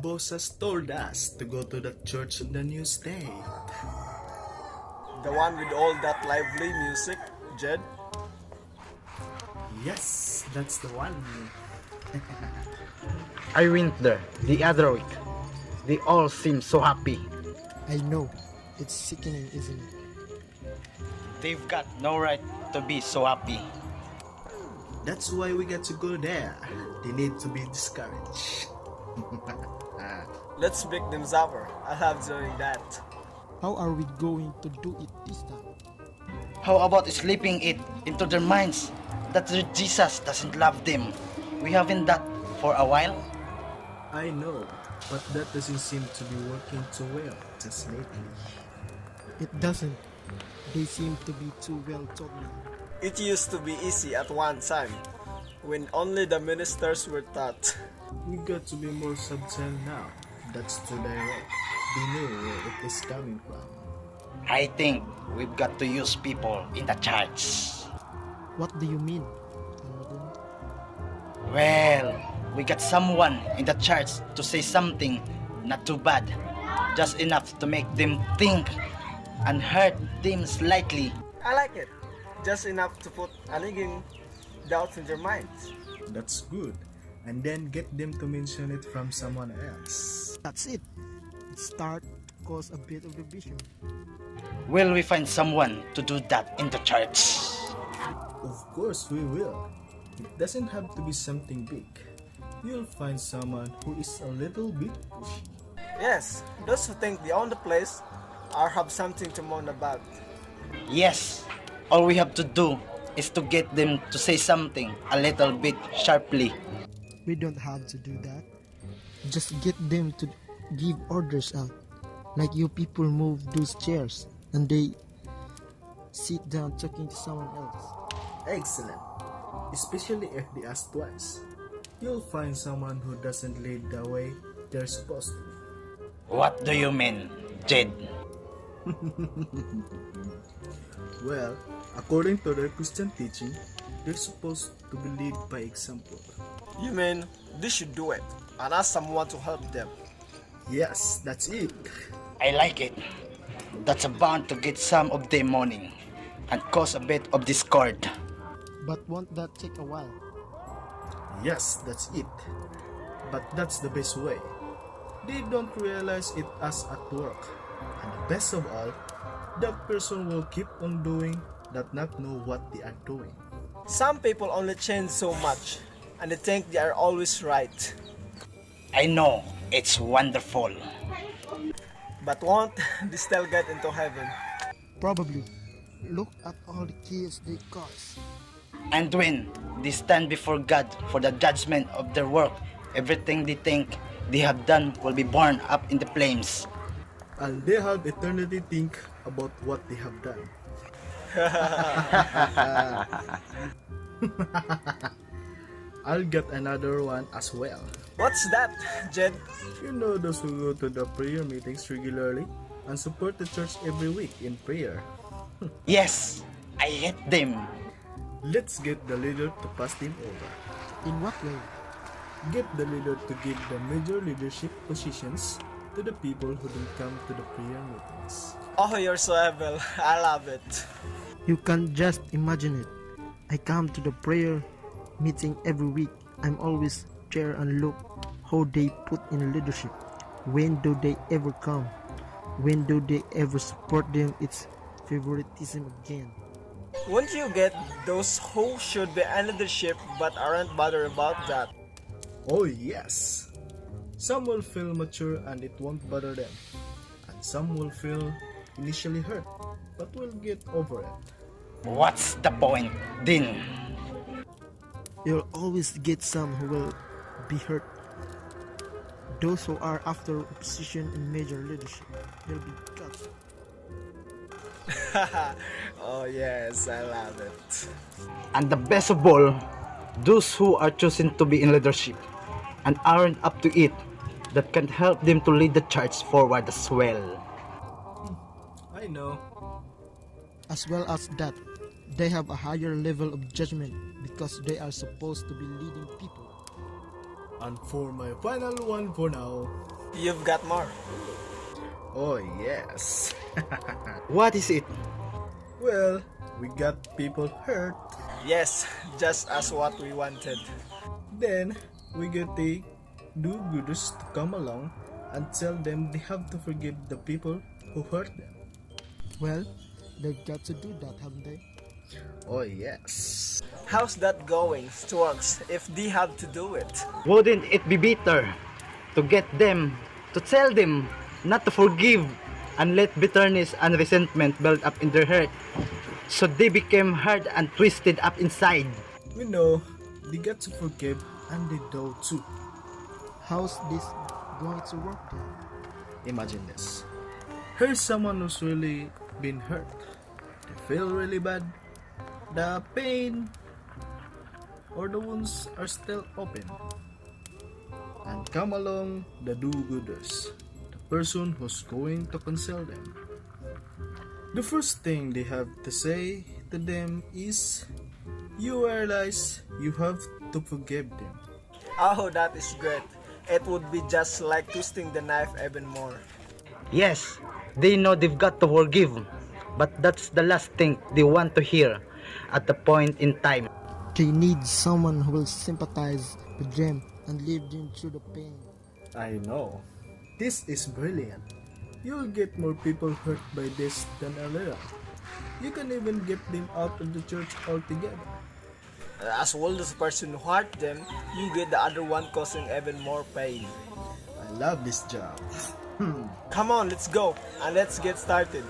boss has told us to go to that church on the new state. The one with all that lively music, Jed? Yes, that's the one. I went there the other week. They all seem so happy. I know. It's sickening, isn't it? They've got no right to be so happy. That's why we got to go there. They need to be discouraged. Let's make them suffer. I love doing that. How are we going to do it this time? How about slipping it into their minds that Jesus doesn't love them? We haven't that for a while. I know, but that doesn't seem to be working too well just lately. It doesn't. They seem to be too well taught now. It used to be easy at one time, when only the ministers were taught. We got to be more subtle now. That's too direct. They know where it is coming from. I think we've got to use people in the church. What do you mean, Aladdin? Well, we got someone in the church to say something not too bad, just enough to make them think and hurt them slightly. I like it. Just enough to put a nagging doubt in their minds. That's good. And then get them to mention it from someone else. That's it. Start to cause a bit of division. Will we find someone to do that in the church? Of course we will. It doesn't have to be something big. You'll find someone who is a little bit pushy. Yes, those who think they own the place or have something to moan about. Yes, all we have to do is to get them to say something a little bit sharply. We don't have to do that. Just get them to give orders out. Like you people move those chairs and they sit down talking to someone else. Excellent. Especially if they ask twice. You'll find someone who doesn't lead the way they're supposed to. What do you mean, Jed? Well, according to their Christian teaching, they're supposed to be led by example. You mean they should do it and ask someone to help them? Yes, that's it. I like it. That's bound to get some of them mourning and cause a bit of discord. But won't that take a while? Yes, that's it. But that's the best way. They don't realize it as at work. And the best of all, that person will keep on doing that, not know what they are doing. Some people only change so much and they think they are always right. I know, it's wonderful. But won't they still get into heaven? Probably. Look at all the chaos they cause. And when they stand before God for the judgment of their work, everything they think they have done will be burned up in the flames. And they have eternity think about what they have done. I'll get another one as well. What's that, Jed? You know those who go to the prayer meetings regularly and support the church every week in prayer. Yes, I hate them. Let's get the leader to pass them over. In what way? Get the leader to give the major leadership positions to the people who don't come to the prayer meetings. Oh, you're so evil. I love it. You can just imagine it. I come to the prayer meeting every week. I'm always there and look how they put in leadership. When do they ever come? When do they ever support them? It's favoritism again. Won't you get those who should be in leadership but aren't bothered about that? Oh yes! Some will feel mature and it won't bother them. And some will feel initially hurt but will get over it. What's the point, Din? You'll always get some who will be hurt. Those who are after a position in major leadership, they'll be cut. Oh yes, I love it. And the best of all, those who are chosen to be in leadership and aren't up to it, that can help them to lead the church forward as well. I know. As well as that, they have a higher level of judgment because they are supposed to be leading people. And for my final one for now, You've got more. oh yes. What is it? Well, we got people hurt. Yes, just as what we wanted. Then we get the do-gooders to come along and tell them they have to forgive the people who hurt them. Well, they've got to do that, haven't they? Oh yes. How's that going, Storks, if they have to do it? Wouldn't it be better to get them, to tell them not to forgive and let bitterness and resentment build up in their heart, so they became hard and twisted up inside? We know they got to forgive and they do too. How's this going to work then? Imagine this. Here's someone who's really been hurt. They feel really bad. The pain or the wounds are still open. And come along the do-gooders, the person who's going to console them. The first thing they have to say to them is, you realize you have to forgive them. Oh, that is great. It would be just like twisting the knife even more. Yes, they know they've got to forgive, but that's the last thing they want to hear at the point in time. They need someone who will sympathize with them and lead them through the pain. I know. This is brilliant. You'll get more people hurt by this than a little. You can even get them out of the church altogether. As well as the person who hurt them, you get the other one causing even more pain. I love this job. Come on, let's go and let's get started.